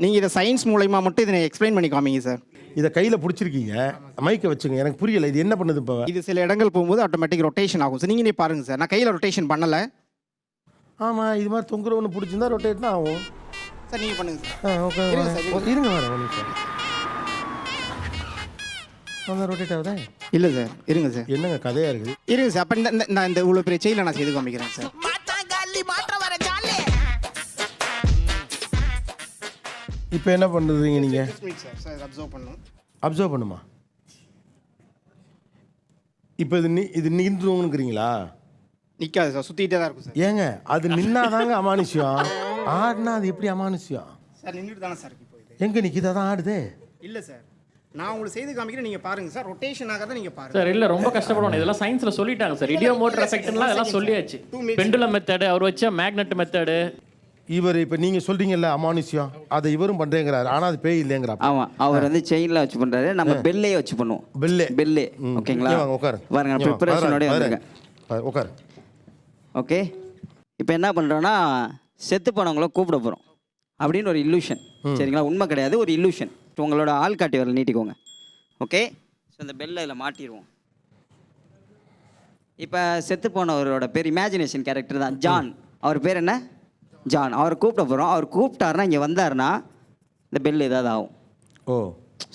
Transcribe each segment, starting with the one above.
நீங்கள் இதை சயின்ஸ் மூலயமா மட்டும் இதை எக்ஸ்பிளைன் பண்ணி காமிங்க சார். இதை கையில் பிடிச்சிருக்கீங்க, மைக்கை வச்சுங்க. எனக்கு புரியல இது என்ன பண்ணுது இப்போ. இது சில இடங்கள் போகும்போது ஆட்டோமேட்டிக் ரொட்டேஷன் ஆகும் சார். நீங்களே பாருங்கள் சார், நான் கையில் ரொட்டேஷன் பண்ணலை. ஆமாம், இது மாதிரி தொங்குற ஒன்று பிடிச்சிருந்தா ரொட்டேட் தான் ஆகும் சார். நீங்கள் பண்ணுங்கள் சார். ஓகே இருங்க வரேன் ஒன்று சார். ரொட்டேட் ஆகுதா? இல்லை சார், இருங்க சார். என்னங்க கதையாக இருக்குது. இருங்க சார். அப்போ இந்த இவ்வளோ பெரிய செயலை நான் செய்து காமிக்கிறேன் சார். இப்போ என்ன பண்ணுறீங்க நீங்கள்? சார் அப்சர்வ் பண்ணணும். அப்சர்வ் பண்ணுமா? இப்போ இது நின்றுங்கிறீங்களா? நிற்காது சார், சுற்றிக்கிட்டே தான் இருக்கும் சார். ஏங்க அது நின்னாதாங்க அமானுஷ்யம், ஆடினா அது எப்படி அமானுஷ்யம்? சார் நின்றுட்டு தானே சார் இப்போ இது. எங்கே நிற்கிதா தான் ஆடுதே? இல்லை சார், நான் உங்களுக்கு செய்து காமிக்கிறேன், நீங்கள் பாருங்கள் சார். ரொட்டேஷன் ஆகாத நீங்கள் பாருங்கள் சார். இல்லை ரொம்ப கஷ்டப்படணும், இதெல்லாம் சயின்ஸில் சொல்லிட்டாங்க சார். இடியோ மோட்டர் எஃபெக்ட்லாம் இதெல்லாம் சொல்லியாச்சு. பெண்டுலம் மெத்தடு, அவர் வச்ச மேக்னெட் மெத்தடு. இவர் இப்போ நீங்கள் சொல்கிறீங்கல்ல அமானுஷ்யம், அதை இவரும் பண்ணுறேங்கிறாரு, ஆனால் அது பேய் இல்லைங்கிறா. ஆமாம், அவர் வந்து செயினில் வச்சு பண்ணுறாரு, நம்ம பெல்லே வச்சு பண்ணுவோம். பெல்லே ஓகேங்களா? உட்காரு பாருங்க, ப்ரிப்பரேஷனோடய வந்துருங்க. உட்காரு. ஓகே, இப்போ என்ன பண்ணுறோன்னா செத்து போனவங்கள கூப்பிட போகிறோம் அப்படின்னு ஒரு இல்லூஷன். சரிங்களா? உண்மை கிடையாது, ஒரு இல்லூஷன். உங்களோட ஆள் காட்டி வரல நீட்டிக்கோங்க. ஓகே, ஸோ இந்த பெல்லை இதில் மாட்டிடுவோம். இப்போ செத்து போனவரோட பேர் இமேஜினேஷன் கேரக்டர் தான், ஜான். அவர் பேர் என்ன? ஜான். அவரை கூப்பிட போகிறோம். அவர் கூப்பிட்டாருன்னா, இங்கே வந்தாருன்னா இந்த பெல் ஏதாவது ஆகும். ஓ,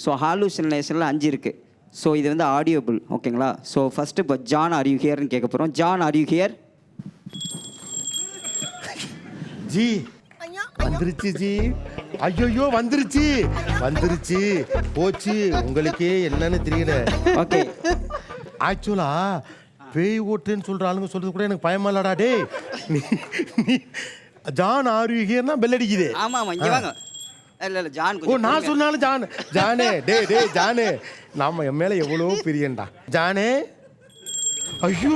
ஸோ ஹாலுசினேஷனில் 5 இருக்குது. ஸோ இது வந்து ஆடியோபிள். ஓகேங்களா? ஸோ ஃபஸ்ட்டு இப்போ ஜான் ஆர் யூ ஹியர்னு கேட்க போகிறோம். John are you here? G வந்துருச்சு ஜி. ஐயோ வந்துருச்சு வந்துருச்சு போச்சு. உங்களுக்கே என்னன்னு தெரியல. ஓகே, ஆக்சுவலா பேய் ஓட்டுன்னு சொல்ற ஆளுங்க சொல்றது கூட எனக்கு பயமா இல்லடா. டே நீ ஜான் ஆரோக்கியம்னா பெல் அடிக்குது. ஆமா ஆமா, இங்க வாங்க. இல்ல இல்ல ஜான், ஓ நான் சொன்னாலும் ஜானே டே ஜானே, நாம என் மேல எவ்வளோ பிரியண்டா ஜானே. ஐயோ